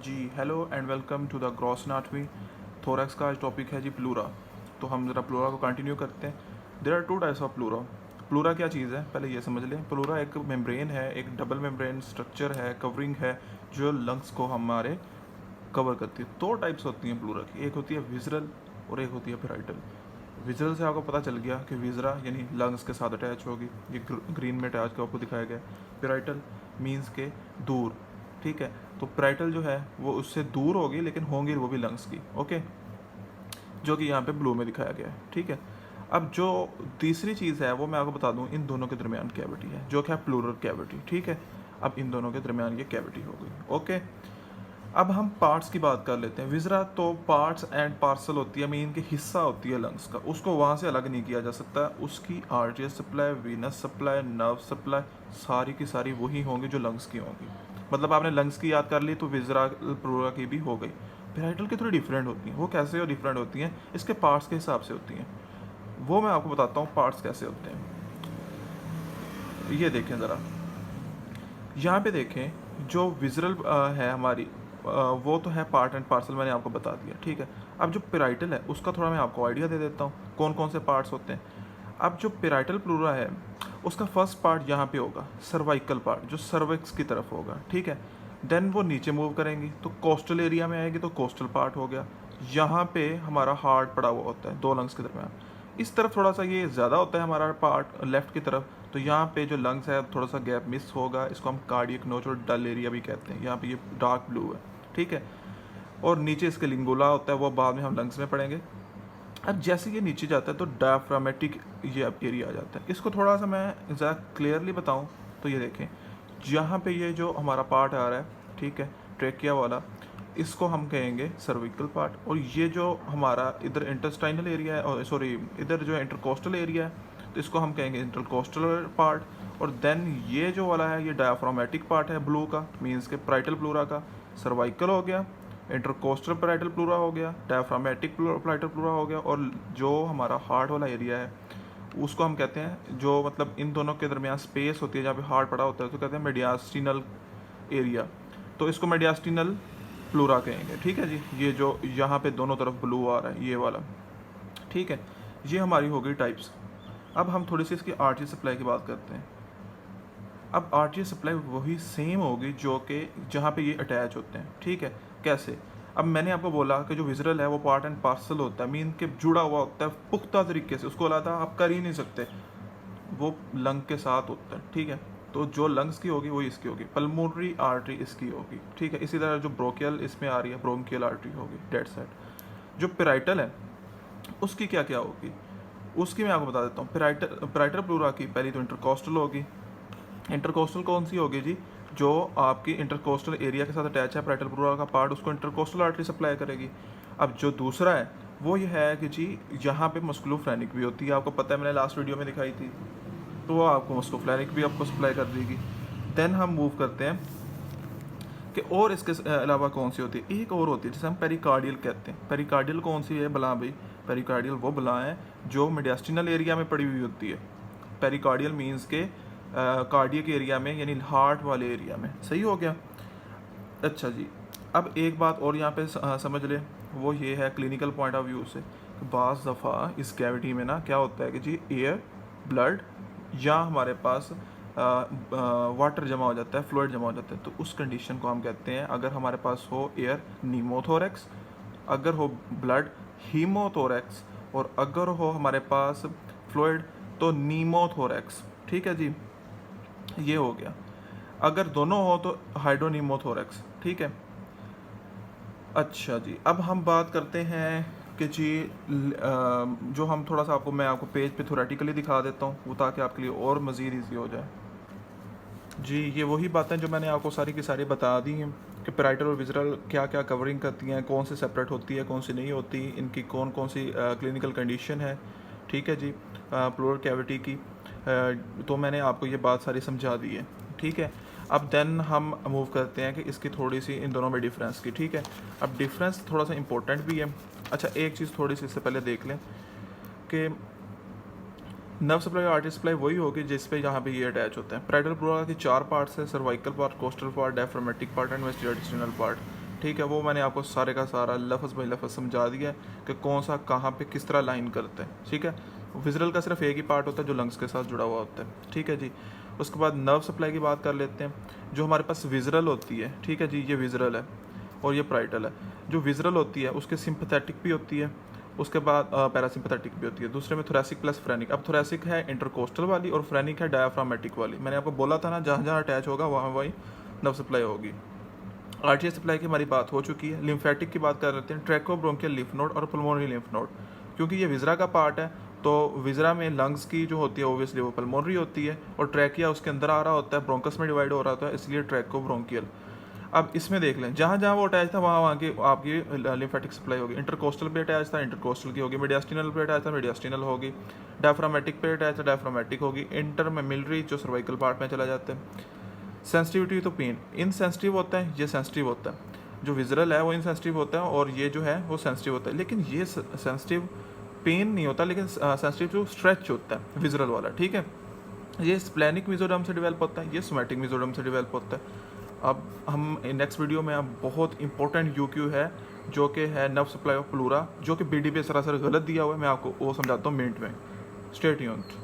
Ji hello and welcome to the gross anatomy. Thorax का आज topic है जी pleura. तो हम ज़रा प्लूरा को कंटिन्यू करते हैं। There are two types of pleura. Pleura क्या चीज़ है पहले ये समझ लें। प्लूरा एक मेम्ब्रेन है, एक डबल मेम्ब्रेन स्ट्रक्चर है, कवरिंग है जो लंग्स को हमारे कवर करती है। दो टाइप्स होती हैं प्लूरा की, एक होती है विजरल और एक होती है पेराइटल। विजरल से आपको पता चल गया कि विजरा यानी लंग्स के साथ अटैच होगी, ये ग्रीन में अटैच को आपको दिखाया गया है। पेराइटल मीन्स के दूर, ठीक है। तो पेराइटल जो है वो उससे दूर होगी लेकिन होंगी वो भी लंग्स की, ओके, जो कि यहाँ पे ब्लू में दिखाया गया है, ठीक है। अब जो तीसरी चीज़ है वो मैं आपको बता दूँ, इन दोनों के दरमियान कैविटी है जो कि है प्लूरल कैविटी, ठीक है। अब इन दोनों के दरमियान ये कैविटी हो गई, ओके। अब हम पार्ट्स की बात कर लेते हैं। विजरा तो पार्ट्स एंड पार्सल होती है, मीन के हिस्सा होती है लंग्स का, उसको वहाँ से अलग नहीं किया जा सकता। उसकी arterial supply, Venus supply, nerve supply सारी की सारी वही होंगी जो लंग्स की होंगी। मतलब आपने लंग्स की याद कर ली तो विजरा प्लूरा की भी हो गई। पेराइटल की थोड़ी डिफरेंट होती हैं। वो कैसे डिफरेंट होती हैं? इसके पार्ट्स के हिसाब से होती हैं। वो मैं आपको बताता हूँ पार्ट्स कैसे होते हैं। ये देखें ज़रा, यहाँ पे देखें जो विजरल है हमारी, वो तो है पार्ट एंड पार्सल, मैंने आपको बता दिया, ठीक है। अब जो पेराइटल है उसका थोड़ा मैं आपको आइडिया दे देता हूँ कौन कौन से पार्ट्स होते हैं। अब जो पेराइटल प्लूरा है उसका फर्स्ट पार्ट यहाँ पे होगा, सर्वाइकल पार्ट, जो सर्विक्स की तरफ होगा, ठीक है। देन वो नीचे मूव करेंगी तो कोस्टल एरिया में आएगी, तो कोस्टल पार्ट हो गया। यहाँ पे हमारा हार्ट पड़ा हुआ होता है दो लंग्स के दरमियान। इस तरफ थोड़ा सा ये ज़्यादा होता है हमारा पार्ट लेफ्ट की तरफ, तो यहाँ पे जो लंग्स है थोड़ा सा गैप मिस होगा। इसको हम कार्डियक नोच और डल एरिया भी कहते हैं। यहाँ पे ये डार्क ब्लू है, ठीक है। और नीचे इसके लिंगुला होता है, वो बाद में हम लंग्स में पढ़ेंगे। अब जैसे ये नीचे जाता है तो डायफ्रामेटिक ये एरिया आ जाता है। इसको थोड़ा सा मैं ज़रा क्लियरली बताऊँ तो ये देखें, जहाँ पे ये जो हमारा पार्ट आ रहा है, ठीक है, ट्रेकिया वाला, इसको हम कहेंगे सर्विकल पार्ट। और ये जो हमारा इधर इंटेस्टाइनल एरिया है, और सॉरी इधर जो इंटरकोस्टल एरिया है, तो इसको हम कहेंगे इंटरकोस्टल पार्ट। और देन ये जो वाला है ये डायफ्रामेटिक पार्ट है ब्लू का, मीन्स के पेराइटल प्लूरा का। सर्वाइकल हो गया, इंटरकोस्टल पेराइटल प्लूरा हो गया, डायफ्रामेटिक पेराइटल प्लूरा हो गया। और जो हमारा हार्ट वाला एरिया है उसको हम कहते हैं, जो मतलब इन दोनों के दरमियान स्पेस होती है जहाँ पे हार्ट पड़ा होता है, तो कहते हैं मेडियास्टिनल एरिया। तो इसको मेडियास्टिनल प्लूरा कहेंगे, ठीक है जी। ये जो यहाँ पे दोनों तरफ ब्लू आ रहा है ये वाला, ठीक है। ये हमारी हो गई टाइप्स। अब हम थोड़ी सी इसकी आर्टरी सप्लाई की बात करते हैं। अब आर्टरी सप्लाई वही सेम होगी जो कि जहाँ पे ये अटैच होते हैं, ठीक है। कैसे? अब मैंने आपको बोला कि जो विजरल है वो पार्ट एंड पार्सल होता है, मीन के जुड़ा हुआ होता है पुख्ता तरीके से, उसको अलग आप कर ही नहीं सकते, वो लंग के साथ होता है, ठीक है। तो जो लंग्स की होगी वही इसकी होगी। पल्मोनरी आर्टरी इसकी होगी, ठीक है। इसी तरह जो ब्रोकियल इसमें आ रही है, ब्रोंकियल आर्टरी होगी, डेड साइड। जो पेराइटल है उसकी क्या क्या होगी उसकी मैं आपको बता देता हूँ। पेराइटल प्लूरा की पहली तो इंटरकोस्टल होगी। इंटरकोस्टल कौन सी होगी जी? जो आपकी इंटरकोस्टल एरिया के साथ अटैच है पेराइटल प्लूरा का पार्ट, उसको इंटरकोस्टल आर्टरी सप्लाई करेगी। अब जो दूसरा है वो ये है कि जी यहाँ पे मस्कुलोफ्रेनिक भी होती है, आपको पता है, मैंने लास्ट वीडियो में दिखाई थी, तो वो आपको मस्कुलोफ्रेनिक भी आपको सप्लाई कर देगी। देन हम मूव करते हैं कि और इसके अलावा कौन सी होती है। एक और होती है जिसे हम पेरिकार्डियल कहते हैं। पेरिकार्डियल कौन सी है बला भाई? पेरिकार्डियल वो बला है जो मेडियास्टिनल एरिया में पड़ी हुई होती है। पेरिकार्डियल मीन्स के कार्डियक एरिया में, यानी हार्ट वाले एरिया में, सही हो गया। अच्छा जी, अब एक बात और यहाँ पे समझ लें, वो ये है क्लिनिकल पॉइंट ऑफ व्यू से, बाज़ दफ़ा इस कैविटी में ना क्या होता है कि जी एयर, ब्लड या हमारे पास वाटर जमा हो जाता है, फ्लूइड जमा हो जाता है। तो उस कंडीशन को हम कहते हैं, अगर हमारे पास हो एयर, नीमोथोरेक्स, अगर हो ब्लड, हीमोथोरेक्स, और अगर हो हमारे पास फ्लूइड तो नीमोथोरेक्स, ठीक है जी। ये हो गया। अगर दोनों हो तो हाइड्रोनीमोथोरेक्स, ठीक है। अच्छा जी, अब हम बात करते हैं कि जी जो हम थोड़ा सा आपको, मैं आपको पेज पे थोरेटिकली दिखा देता हूँ वो, ताकि आपके लिए और मज़ीद ईजी हो जाए। जी ये वही बातें जो मैंने आपको सारी की सारी बता दी हैं कि पेराइटल और विजरल क्या क्या कवरिंग करती हैं, कौन से सेपरेट होती है, कौन सी नहीं होती, इनकी कौन कौन सी क्लिनिकल कंडीशन है, ठीक है जी, प्लूरल कैविटी की। तो मैंने आपको ये बात सारी समझा दी है, ठीक है। अब देन हम मूव करते हैं कि इसकी थोड़ी सी इन दोनों में डिफरेंस की, ठीक है। अब डिफरेंस थोड़ा सा इंपॉर्टेंट भी है। अच्छा एक चीज़ थोड़ी सी इससे पहले देख लें कि नर्व सप्लाई और आर्टरी सप्लाई वही होगी जिस पे यहाँ पे ये अटैच होते हैं। पेराइटल प्लूरा की चार पार्ट्स है, cervical part, costal part, diaphragmatic part and वेस्टिबुलोइड पार्ट। ठीक है, वो मैंने आपको सारे का सारा लफ्ज़ बाई लफ्ज़ समझा दिया है कि कौन सा कहाँ पे किस तरह लाइन करते हैं। ठीक है, विज़रल का सिर्फ एक ही पार्ट होता है जो लंग्स के साथ जुड़ा हुआ होता है। ठीक है जी, उसके बाद नर्व सप्लाई की बात कर लेते हैं। जो हमारे पास विज़रल होती है, ठीक है जी, ये विज़रल है और ये प्राइटल है। जो विज़रल होती है उसके सिंपैथेटिक भी होती है, उसके बाद पैरासिम्पैथेटिक भी होती है। दूसरे में थोरेसिक प्लस फ्रेनिक। अब थोरेसिक है इंटरकोस्टल वाली और फ्रेनिक है डायाफ्रामेटिक वाली। मैंने आपको बोला था ना, जहाँ जहाँ अटैच होगा वहाँ वही नर्व सप्लाई होगी। आर्टीएस सप्लाई की हमारी बात हो चुकी है। लिम्फेटिक की बात कर लेते हैं, ट्रैकोब्रोंकियल लिम्फ नोड और पल्मोनरी लिम्फ नोड। क्योंकि ये विजरा का पार्ट है तो विजरा में लंग्स की जो होती है ओबियसली वो पल्मोनरी होती है और ट्रैकिया उसके अंदर आ रहा होता है, ब्रोंकस में डिवाइड हो रहा होता है, इसलिए ट्रैकोब्रोंकियल। अब इसमें देख लें, जहाँ जहाँ वो अटैच था वहाँ वहाँ की आपकी लिम्फेटिक सप्लाई होगी। इंटरकोस्टल पे अटैच था, इंटरकोस्टल की होगी। मीडियास्टिनल पे अटैच था, मीडियास्टिनल होगी। डायफ्रामेटिक पे अटैच था, डायफ्रामेटिक होगी। इंटरमेमिलरी जो सर्वाइकल पार्ट में चला जाता है। सेंसिटिविटी तो पेन इनसेंसिटिव होता है, ये सेंसिटिव होता है। जो विजरल है वो इनसेंसिटिव होता है और ये जो है वो सेंसिटिव होता है। लेकिन ये सेंसिटिव पेन नहीं होता, लेकिन सेंसिटिव जो स्ट्रेच होता है विजरल वाला। ठीक है, ये स्प्लेनिक मिजोडर्म से डेवलप होता है, ये सोमैटिक मिजोडर्म से डेवलप होता है। अब हम नेक्स्ट वीडियो में अब बहुत इंपॉर्टेंट यूक्यू है जो कि है नर्व सप्लाई ऑफ प्लूरा, जो कि बीडी पे सरासर गलत दिया हुआ है। मैं आपको वो समझाता हूँ मिनट में। स्टे ट्यून्ड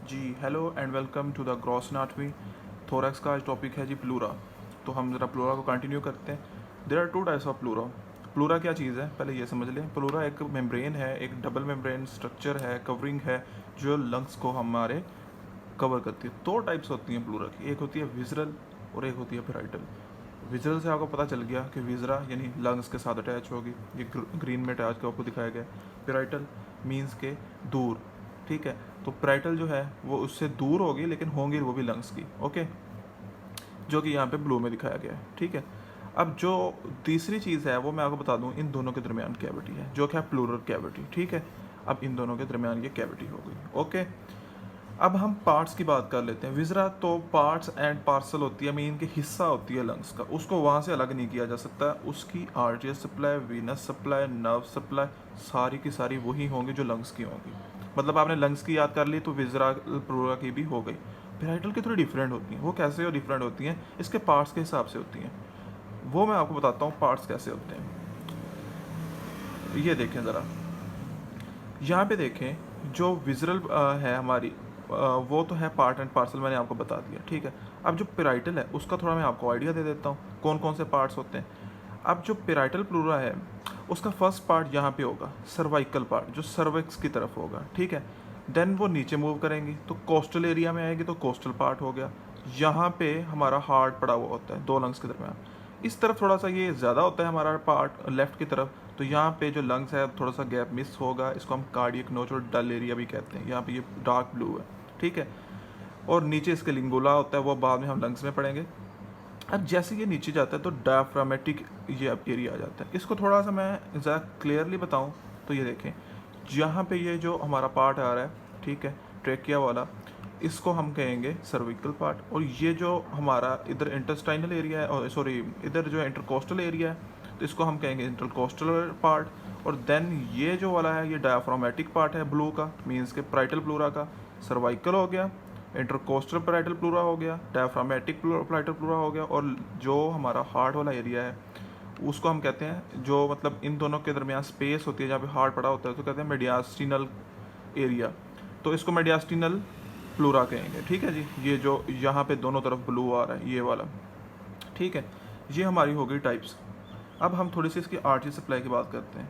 जी। Hello and welcome to the gross anatomy. Thorax का आज टॉपिक है जी प्लूरा। तो हम ज़रा प्लूरा को कंटिन्यू करते हैं। There are two types of pleura. Pleura क्या चीज़ है पहले ये समझ लें। प्लूरा एक मेम्ब्रेन है, एक डबल मेम्ब्रेन स्ट्रक्चर है, कवरिंग है जो लंग्स को हमारे कवर करती है। दो टाइप्स होती हैं प्लूरा की, एक होती है विजरल और एक होती है पेराइटल। विजरल से आपको पता चल गया कि विजरा यानी लंग्स के साथ अटैच होगी, ये ग्रीन में अटैच आपको दिखाया गया। पेराइटल मीन्स के दूर। ठीक है, तो पेराइटल जो है वो उससे दूर होगी लेकिन होंगी वो भी लंग्स की। ओके, जो कि यहाँ पे ब्लू में दिखाया गया है। ठीक है, अब जो तीसरी चीज़ है वो मैं आपको बता दूँ, इन दोनों के दरमियान कैविटी है जो कि है प्लूरल कैविटी। ठीक है, अब इन दोनों के दरमियान ये कैविटी हो गई। ओके, अब हम पार्ट्स की बात कर लेते हैं। विजरा तो पार्ट्स एंड पार्सल होती है, मीन के हिस्सा होती है लंग्स का, उसको वहाँ से अलग नहीं किया जा सकता। उसकी arterial supply, Venus supply, nerve supply सारी की सारी वही होंगी जो लंग्स की होंगी। मतलब आपने लंग्स की याद कर ली तो विजरा प्लूरा की भी हो गई। पेराइटल की थोड़ी डिफरेंट होती हैं। वो कैसे डिफरेंट होती हैं, इसके पार्ट्स के हिसाब से होती हैं। वो मैं आपको बताता हूँ पार्ट्स कैसे होते हैं। ये देखें ज़रा, यहाँ पे देखें, जो विजरल है हमारी वो तो है पार्ट एंड पार्सल, मैंने आपको बता दिया। ठीक है, अब जो पेराइटल है उसका थोड़ा मैं आपको आइडिया दे देता हूँ कौन कौन से पार्ट्स होते हैं। अब जो पेराइटल प्लूरा है उसका फर्स्ट पार्ट यहाँ पे होगा, सर्वाइकल पार्ट जो सर्विक्स की तरफ होगा। ठीक है, देन वो नीचे मूव करेंगी तो कोस्टल एरिया में आएगी, तो कोस्टल पार्ट हो गया। यहाँ पे हमारा हार्ट पड़ा हुआ होता है दो लंग्स के दरमियान। इस तरफ थोड़ा सा ये ज़्यादा होता है हमारा पार्ट लेफ्ट की तरफ, तो यहाँ पे जो लंग्स है थोड़ा सा गैप मिस होगा। इसको हम कार्डियक नोच और डल एरिया भी कहते हैं। यहाँ पे ये डार्क ब्लू है। ठीक है, और नीचे इसके लिंगुला होता है, वो बाद में हम लंग्स में पढ़ेंगे। अब जैसे ये नीचे जाता है तो डायफ्रामेटिक ये एरिया आ जाता है। इसको थोड़ा सा मैं ज़्यादा क्लियरली बताऊं तो ये देखें, जहाँ पे ये जो हमारा पार्ट आ रहा है, ठीक है, ट्रेकिया वाला, इसको हम कहेंगे सर्विकल पार्ट। और ये जो हमारा इधर इंटेस्टाइनल एरिया है, और सॉरी इधर जो इंटरकोस्टल एरिया है, तो इसको हम कहेंगे इंटरकोस्टल पार्ट। और देन ये जो वाला है ये डायफ्रामेटिक पार्ट है ब्लू का, मीन्स के पेराइटल प्लूरा का। सर्वाइकल हो गया, इंटरकोस्टल पेराइटल प्लूरा हो गया, डायफ्रामेटिक पेराइटल प्लूरा हो गया। और जो हमारा हार्ट वाला एरिया है उसको हम कहते हैं, जो मतलब इन दोनों के दरमियान स्पेस होती है जहाँ पे हार्ट पड़ा होता है, तो कहते हैं मेडियास्टिनल एरिया। तो इसको मेडियास्टिनल प्लूरा कहेंगे। ठीक है जी, ये जो यहाँ पे दोनों तरफ ब्लू आ रहा है ये वाला। ठीक है, ये हमारी हो गई टाइप्स। अब हम थोड़ी सी इसकी आर्टरी सप्लाई की बात करते हैं।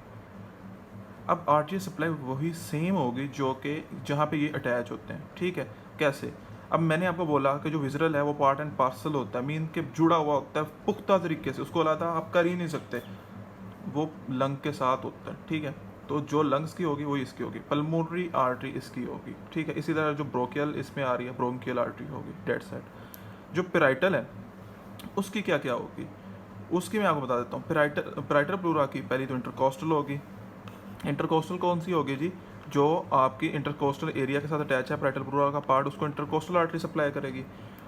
अब आर्टरी सप्लाई वही सेम होगी जो कि जहाँ पे ये अटैच होते हैं। ठीक है, कैसे? अब मैंने आपको बोला कि जो विजरल है वो पार्ट एंड पार्सल होता है, मीन के जुड़ा हुआ होता है पुख्ता तरीके से, उसको अलग आप कर ही नहीं सकते, वो लंग के साथ होता है। ठीक है, तो जो लंग्स की होगी वही इसकी होगी। पल्मोनरी आर्टरी इसकी होगी। ठीक है, इसी तरह जो ब्रोकियल इसमें आ रही है, ब्रोंकियल आर्टरी होगी डेड साइड। जो पेराइटल है उसकी क्या क्या होगी उसकी मैं आपको बता देता हूँ। पेराइटल प्लूरा की पहली तो इंटरकोस्टल होगी। इंटरकोस्टल कौन सी होगी जी? जो आपकी इंटरकोस्टल एरिया के साथ अटैच है पेराइटल प्लूरा का पार्ट, उसको इंटरकोस्टल आर्टरी सप्लाई करेगी।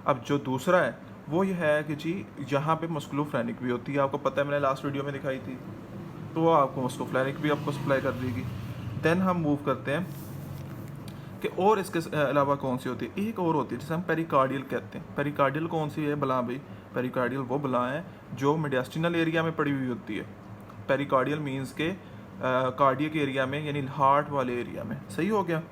अब जो दूसरा है वो ये है कि जी यहाँ पे मस्कुलोफ्रेनिक भी होती है, आपको पता है, मैंने लास्ट वीडियो में दिखाई थी, तो वो आपको मस्कुलोफ्रेनिक भी आपको सप्लाई कर देगी। देन हम मूव करते हैं कि और इसके अलावा कौन सी होती है। एक और होती है जिसे हम पेरिकार्डियल कहते हैं। पेरिकार्डियल कौन सी है भला भाई? पेरिकार्डियल वो बलाएँ हैं जो मेडिस्टिनल एरिया में पड़ी हुई होती है। पेरिकार्डियल मींस के कार्डियक एरिया में, यानी हार्ट वाले एरिया में। सही हो गया।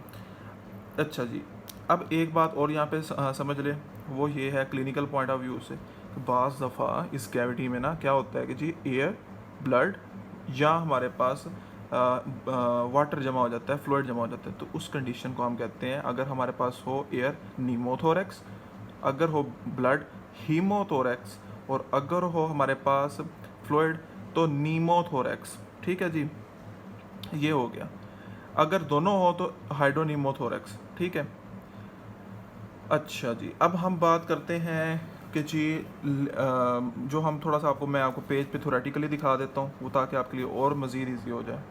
अच्छा जी, अब एक बात और यहाँ पे समझ लें, वो ये है क्लिनिकल पॉइंट ऑफ व्यू से कि बाज़ दफ़ा इस कैविटी में ना क्या होता है कि जी एयर, ब्लड या हमारे पास वाटर जमा हो जाता है, फ्लूइड जमा हो जाता है। तो उस कंडीशन को हम कहते हैं, अगर हमारे पास हो एयर नीमोथोरेक्स, अगर हो ब्लड हीमोथोरेक्स, और अगर हो हमारे पास फ्लूइड तो नीमोथोरेक्स। ठीक है जी, ये हो गया। अगर दोनों हो तो हाइड्रोनीमोथोरेक्स। ठीक है। अच्छा जी, अब हम बात करते हैं कि जी जो हम थोड़ा सा मैं आपको पेज पे थोरेटिकली दिखा देता हूँ वो, ताकि आपके लिए और मज़ीद ईजी हो जाए।